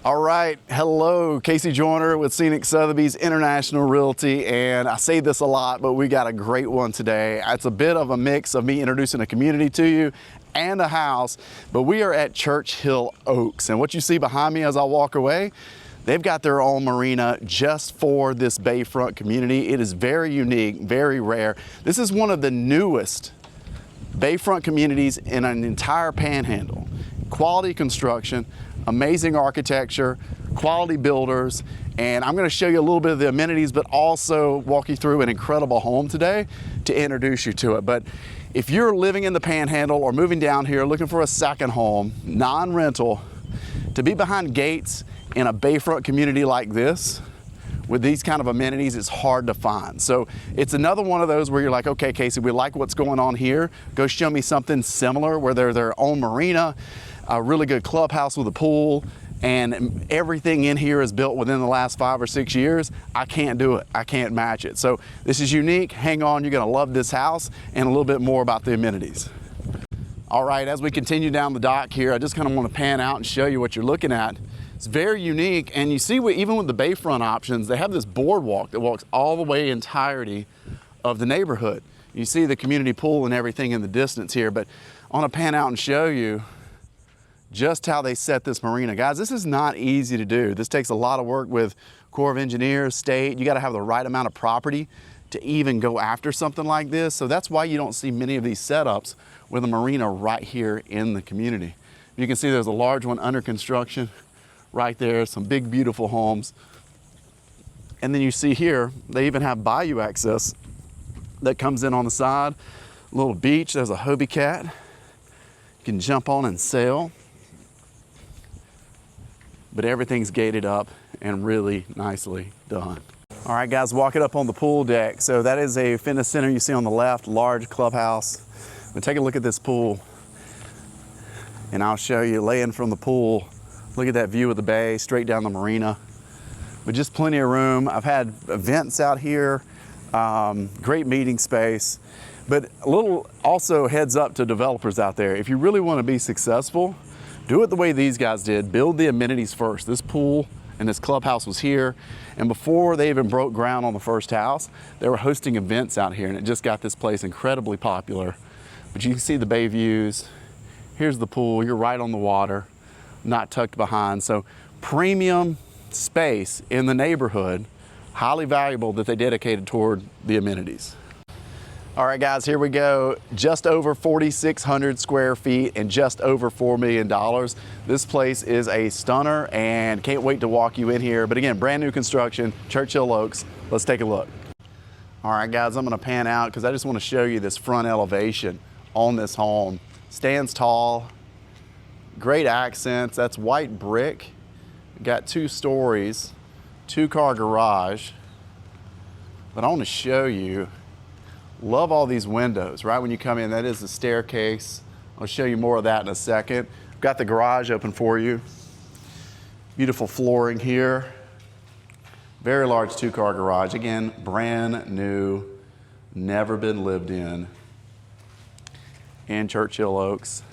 All right, hello, Casey Joyner with Scenic Sotheby's International Realty, and I say this a lot, but we got a great one today. It's a bit of a mix of me introducing a community to you and a house, but we are at Churchill Oaks, and what you see behind me as I walk away, they've got their own marina just for this bayfront community. It is very unique, very rare. This is one of the newest bayfront communities in an entire panhandle. Quality construction, amazing architecture, quality builders, and I'm going to show you a little bit of the amenities, but also walk you through an incredible home today to introduce you to it. But if you're living in the panhandle or moving down here looking for a second home, non-rental, to be behind gates in a bayfront community like this, with these kind of amenities, it's hard to find. So it's another one of those where you're like, okay, Casey, we like what's going on here. Go show me something similar where they're their own marina, a really good clubhouse with a pool, and everything in here is built within the last 5 or 6 years. I can't do it. I can't match it. So this is unique. Hang on, you're gonna love this house and a little bit more about the amenities. All right, as we continue down the dock here, I just kind of want to pan out and show you what you're looking at. It's very unique, and you see even with the bayfront options, they have this boardwalk that walks all the way entirety of the neighborhood. You see the community pool and everything in the distance here, but I want to pan out and show you just how they set this marina. Guys, this is not easy to do. This takes a lot of work with Corps of Engineers, state. You got to have the right amount of property to even go after something like this. So that's why you don't see many of these setups with a marina right here in the community. You can see there's a large one under construction right there, some big, beautiful homes. And then you see here, they even have bayou access that comes in on the side. A little beach, there's a Hobie cat. You can jump on and sail. But everything's gated up and really nicely done. All right, guys, walking up on the pool deck. So that is a fitness center you see on the left, large clubhouse. But take a look at this pool. And I'll show you laying from the pool. Look at that view of the bay, straight down the marina. But just plenty of room. I've had events out here, great meeting space. But a little also heads up to developers out there. If you really want to be successful, do it the way these guys did. Build the amenities first. This pool and this clubhouse was here. And before they even broke ground on the first house, they were hosting events out here, and it just got this place incredibly popular. But you can see the bay views. Here's the pool. You're right on the water, not tucked behind. So premium space in the neighborhood, highly valuable that they dedicated toward the amenities. All right, guys, here we go. Just over 4,600 square feet and just over $4 million. This place is a stunner and can't wait to walk you in here. But again, brand new construction, Churchill Oaks. Let's take a look. All right, guys, I'm gonna pan out because I just want to show you this front elevation on this home. Stands tall, great accents. That's white brick. Got 2 stories, 2-car garage. But I want to show you, love all these windows, right? When you come in, that is the staircase. I'll show you more of that in a second. Got the garage open for you. Beautiful flooring here. Very large 2-car garage. Again, brand new, never been lived in Churchill Oaks.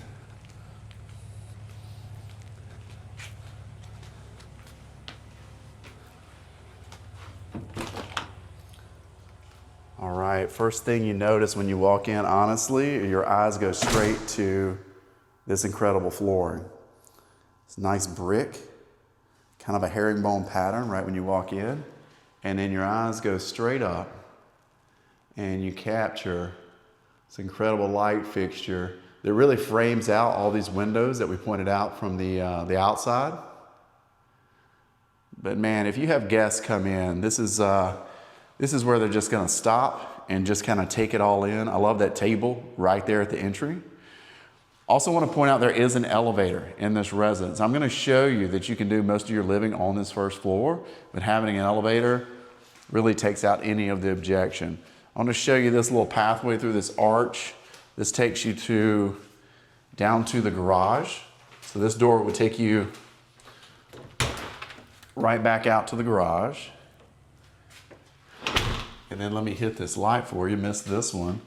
All right, first thing you notice when you walk in, honestly, your eyes go straight to this incredible flooring. It's nice brick, kind of a herringbone pattern right when you walk in. And then your eyes go straight up and you capture this incredible light fixture that really frames out all these windows that we pointed out from the outside. But man, if you have guests come in, this is where they're just gonna stop and just kind of take it all in. I love that table right there at the entry. Also want to point out there is an elevator in this residence. I'm gonna show you that you can do most of your living on this first floor, but having an elevator really takes out any of the objection. I want to show you this little pathway through this arch. This takes you down to the garage. So this door would take you right back out to the garage. And then let me hit this light for you, missed this one.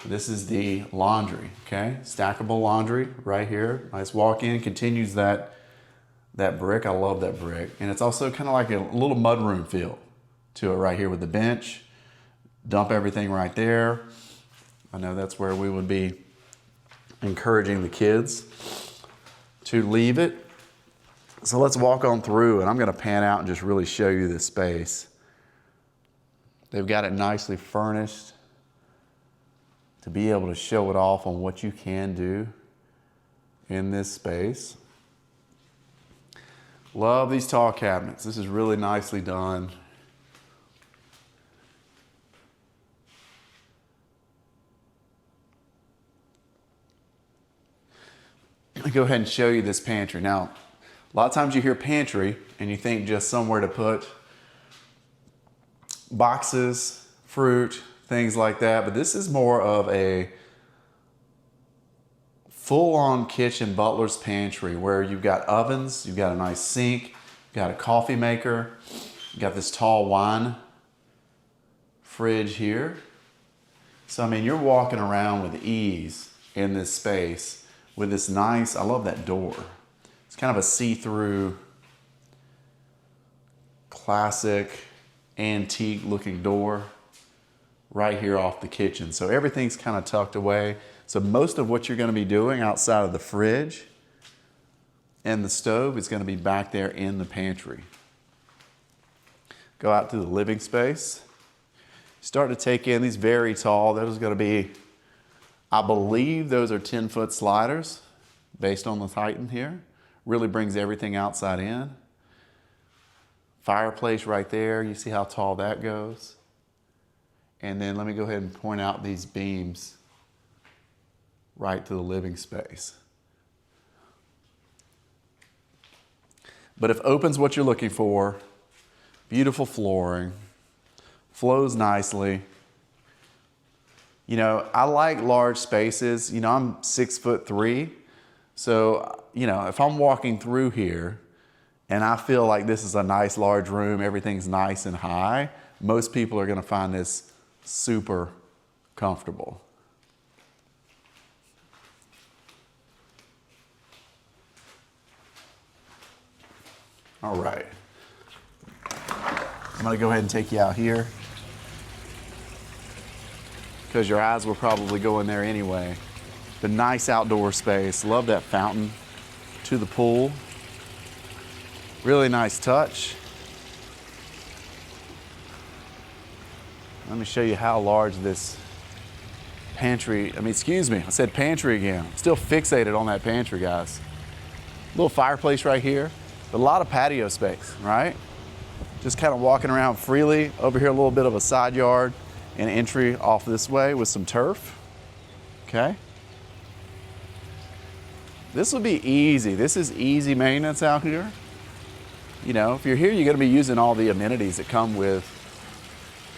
This is the laundry, okay? Stackable laundry right here. Nice walk-in, continues that That brick, I love that brick. And it's also kind of like a little mudroom feel to it right here with the bench. Dump everything right there. I know that's where we would be encouraging the kids to leave it. So let's walk on through, and I'm gonna pan out and just really show you this space. They've got it nicely furnished to be able to show it off on what you can do in this space. Love these tall cabinets. This is really nicely done. Let me go ahead and show you this pantry. Now, a lot of times you hear pantry and you think just somewhere to put boxes, fruit, things like that, but this is more of a full-on kitchen butler's pantry where you've got ovens, you've got a nice sink, you've got a coffee maker, you've got this tall wine fridge here. So I mean, you're walking around with ease in this space with this nice, I love that door. It's kind of a see-through, classic, antique looking door right here off the kitchen. So everything's kind of tucked away. So most of what you're going to be doing outside of the fridge and the stove is going to be back there in the pantry. Go out to the living space. Start to take in these very tall. Those are going to be, I believe those are 10-foot sliders based on the height in here. Really brings everything outside in. Fireplace right there. You see how tall that goes. And then let me go ahead and point out these beams right to the living space. But if open's what you're looking for, beautiful flooring, flows nicely. You know, I like large spaces. You know, I'm 6'3", so, you know, if I'm walking through here and I feel like this is a nice large room, everything's nice and high, most people are gonna find this super comfortable. All right. I'm gonna go ahead and take you out here because your eyes will probably go in there anyway. The nice outdoor space. Love that fountain to the pool. Really nice touch. Let me show you how large this pantry, excuse me, I said pantry again. I'm still fixated on that pantry, guys. Little fireplace right here. A lot of patio space, right? Just kind of walking around freely. Over here, a little bit of a side yard and entry off this way with some turf, okay? This will be easy. This is easy maintenance out here. You know, if you're here, you're gonna be using all the amenities that come with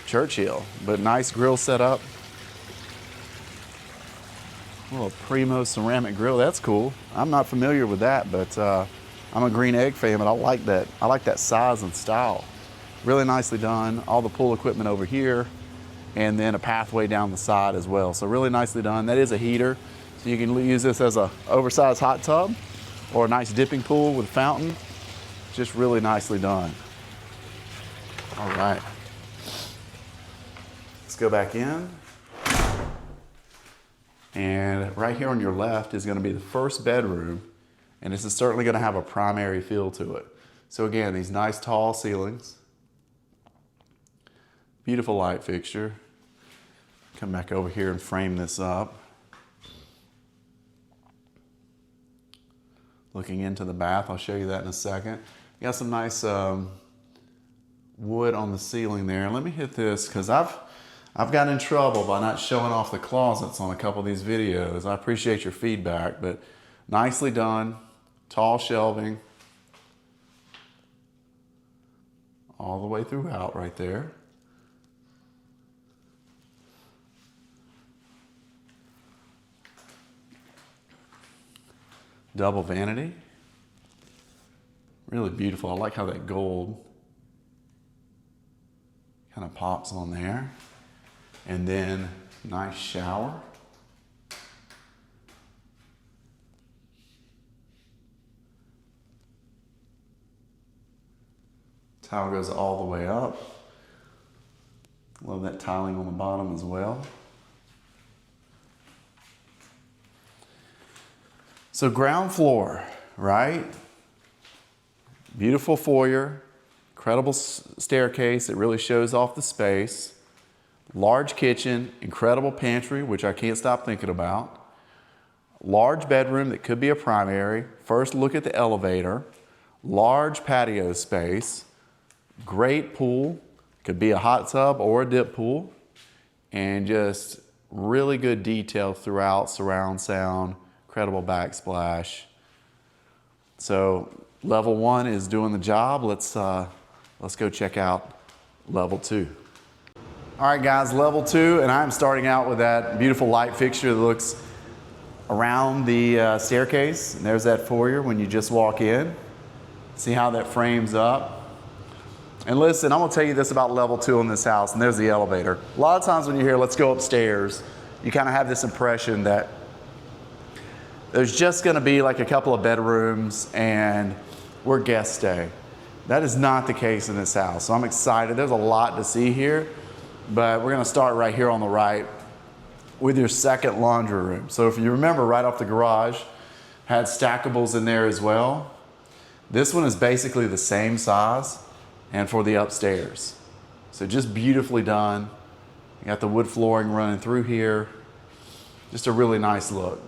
Churchill, but nice grill setup. A little Primo ceramic grill, that's cool. I'm not familiar with that, but I'm a green egg fan, but I like that. I like that size and style. Really nicely done. All the pool equipment over here, and then a pathway down the side as well. So really nicely done. That is a heater, so you can use this as a oversized hot tub or a nice dipping pool with a fountain. Just really nicely done. All right. Let's go back in. And right here on your left is gonna be the first bedroom, and this is certainly gonna have a primary feel to it. So again, these nice tall ceilings, beautiful light fixture. Come back over here and frame this up. Looking into the bath, I'll show you that in a second. You got some nice wood on the ceiling there. Let me hit this, because I've gotten in trouble by not showing off the closets on a couple of these videos. I appreciate your feedback, but nicely done. Tall shelving all the way throughout right there. Double vanity. Really beautiful. I like how that gold kind of pops on there. And then nice shower. Tile goes all the way up. Love that tiling on the bottom as well. So ground floor, right? Beautiful foyer, incredible staircase that really shows off the space. Large kitchen, incredible pantry, which I can't stop thinking about. Large bedroom that could be a primary. First look at the elevator. Large patio space. Great pool. Could be a hot tub or a dip pool. And just really good detail throughout, surround sound, incredible backsplash. So level 1 is doing the job. Let's go check out level 2. All right, guys, level 2, and I'm starting out with that beautiful light fixture that looks around the staircase. And there's that foyer when you just walk in. See how that frames up. And listen, I'm gonna tell you this about level 2 in this house, and there's the elevator. A lot of times when you hear, let's go upstairs, you kind of have this impression that there's just gonna be like a couple of bedrooms and we're guest stay. That is not the case in this house. So I'm excited. There's a lot to see here, but we're gonna start right here on the right with your second laundry room. So if you remember, right off the garage, had stackables in there as well. This one is basically the same size and for the upstairs. So just beautifully done. You got the wood flooring running through here. Just a really nice look.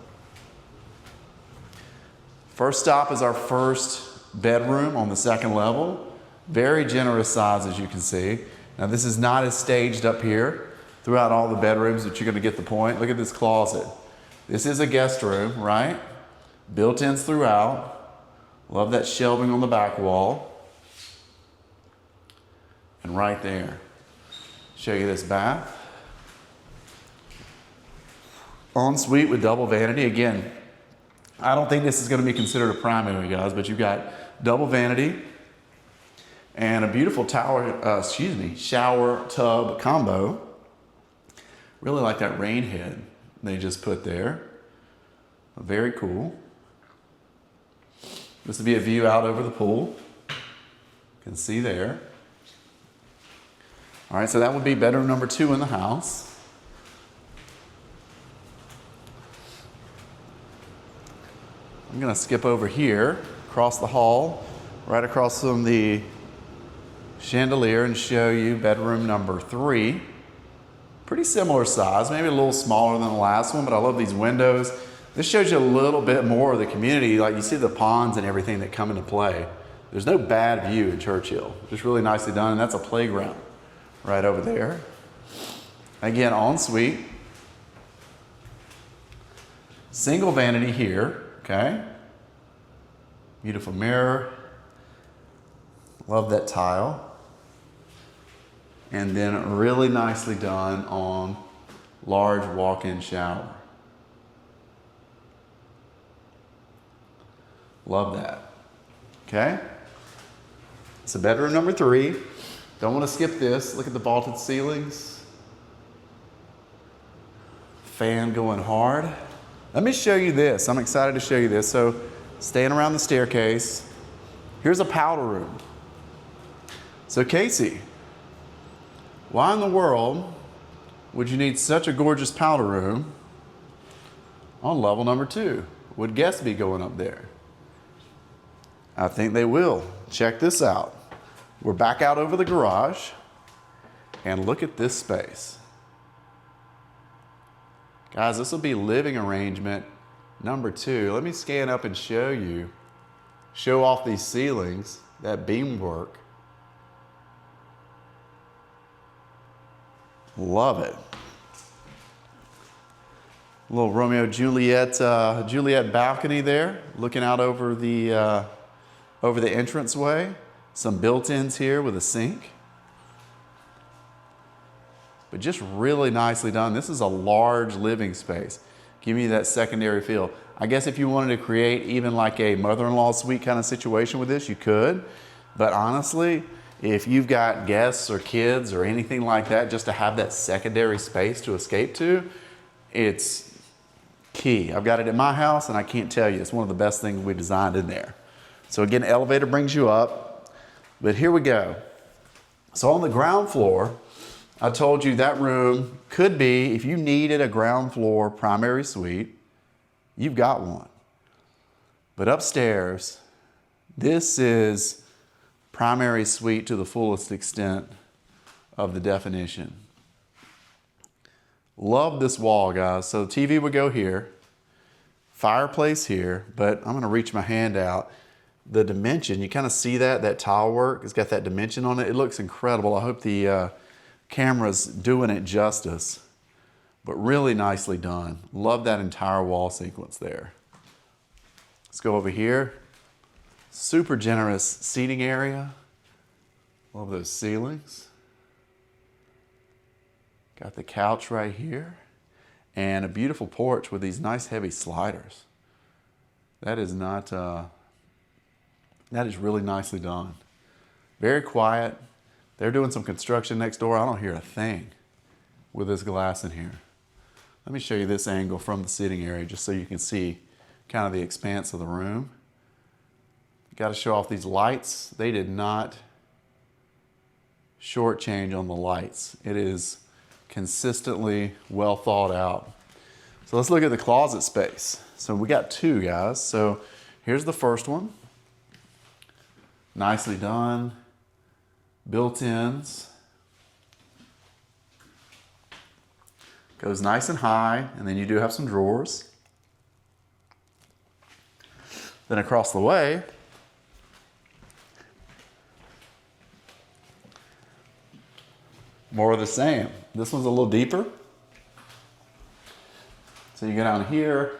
First stop is our first bedroom on the second level. Very generous size, as you can see. Now this is not as staged up here throughout all the bedrooms, but you're gonna get the point. Look at this closet. This is a guest room, right? Built-ins throughout. Love that shelving on the back wall. And right there, show you this bath. Ensuite with double vanity. Again, I don't think this is gonna be considered a primary, guys, but you've got double vanity and a beautiful shower tub combo. Really like that rain head they just put there. Very cool. This would be a view out over the pool. You can see there. All right, so that would be bedroom number 2 in the house. I'm gonna skip over here, across the hall, right across from the chandelier, and show you bedroom number 3. Pretty similar size, maybe a little smaller than the last one, but I love these windows. This shows you a little bit more of the community. Like you see the ponds and everything that come into play. There's no bad view in Churchill. Just really nicely done, and that's a playground right over there. Again, ensuite. Single vanity here, okay? Beautiful mirror. Love that tile. And then really nicely done on large walk-in shower. Love that. Okay? So bedroom number 3. Don't want to skip this. Look at the vaulted ceilings. Fan going hard. Let me show you this. I'm excited to show you this. So staying around the staircase, here's a powder room. So Casey, why in the world would you need such a gorgeous powder room on level number 2? Would guests be going up there? I think they will. Check this out. We're back out over the garage, and look at this space. Guys, this will be living arrangement number 2. Let me scan up and show off these ceilings, that beamwork. Love it. A little Romeo Juliet balcony there, looking out over the entranceway. Some built-ins here with a sink. But just really nicely done. This is a large living space. Give me that secondary feel. I guess if you wanted to create even like a mother-in-law suite kind of situation with this, you could. But honestly, if you've got guests or kids or anything like that, just to have that secondary space to escape to, it's key. I've got it in my house, and I can't tell you, it's one of the best things we designed in there. So again, elevator brings you up, But here we go. So on the ground floor, I told you that room could be, if you needed a ground floor primary suite, you've got one. But upstairs, this is primary suite to the fullest extent of the definition. Love this wall, guys. So the TV would go here, fireplace here, but I'm gonna reach my hand out. The dimension, you kind of see that tile work, it's got that dimension on it. It looks incredible. I hope the camera's doing it justice, but really nicely done. Love that entire wall sequence there. Let's go over here. Super generous seating area. Love those ceilings. Got the couch right here and a beautiful porch with these nice heavy sliders. That is not, that is really nicely done. Very quiet. They're doing some construction next door. I don't hear a thing with this glass in here. Let me show you this angle from the sitting area just so you can see kind of the expanse of the room. Got to show off these lights. They did not shortchange on the lights. It is consistently well thought out. So let's look at the closet space. So we got two, guys. So here's the first one. Nicely done. Built-ins. Goes nice and high, and then you do have some drawers. Then across the way, more of the same. This one's a little deeper. So you go down here.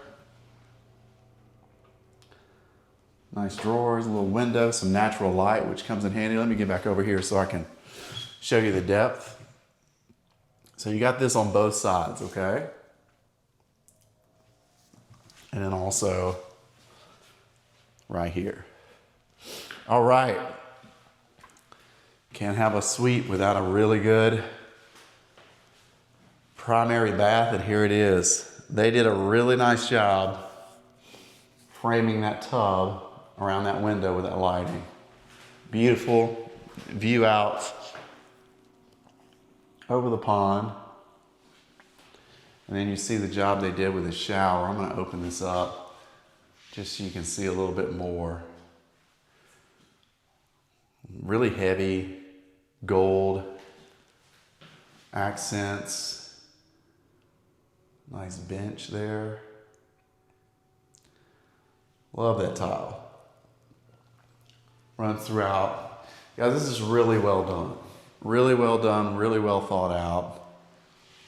Nice drawers, a little window, some natural light, which comes in handy. Let me get back over here so I can show you the depth. So you got this on both sides, okay? And then also right here. All right. Can't have a suite without a really good primary bath, and here it is. They did a really nice job framing that tub around that window with that lighting. Beautiful view out over the pond. And then you see the job they did with the shower. I'm gonna open this up just so you can see a little bit more. Really heavy gold accents. Nice bench there. Love that tile. Runs throughout. Guys, this is really well done. Really well done, really well thought out.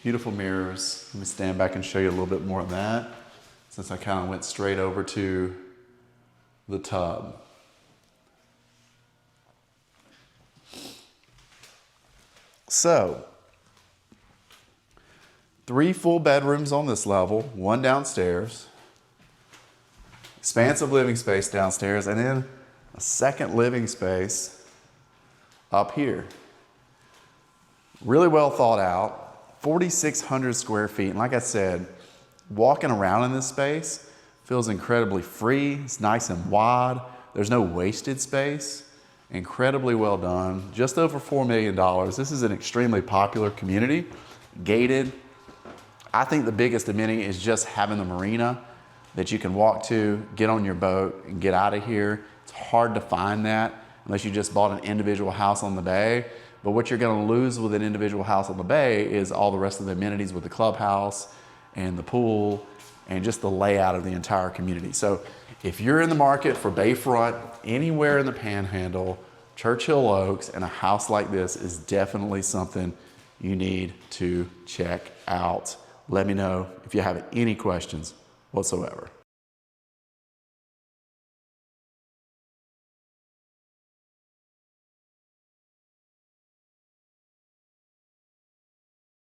Beautiful mirrors. Let me stand back and show you a little bit more of that, since I kind of went straight over to the tub. So, 3 full bedrooms on this level, 1 downstairs, expansive living space downstairs, and then a second living space up here. Really well thought out, 4,600 square feet. And like I said, walking around in this space feels incredibly free. It's nice and wide. There's no wasted space. Incredibly well done. Just over $4 million. This is an extremely popular community, gated. I think the biggest amenity is just having the marina that you can walk to, get on your boat, and get out of here. It's hard to find that unless you just bought an individual house on the bay. But what you're gonna lose with an individual house on the bay is all the rest of the amenities with the clubhouse and the pool and just the layout of the entire community. So if you're in the market for bayfront, anywhere in the Panhandle, Churchill Oaks, and a house like this is definitely something you need to check out. Let me know if you have any questions whatsoever.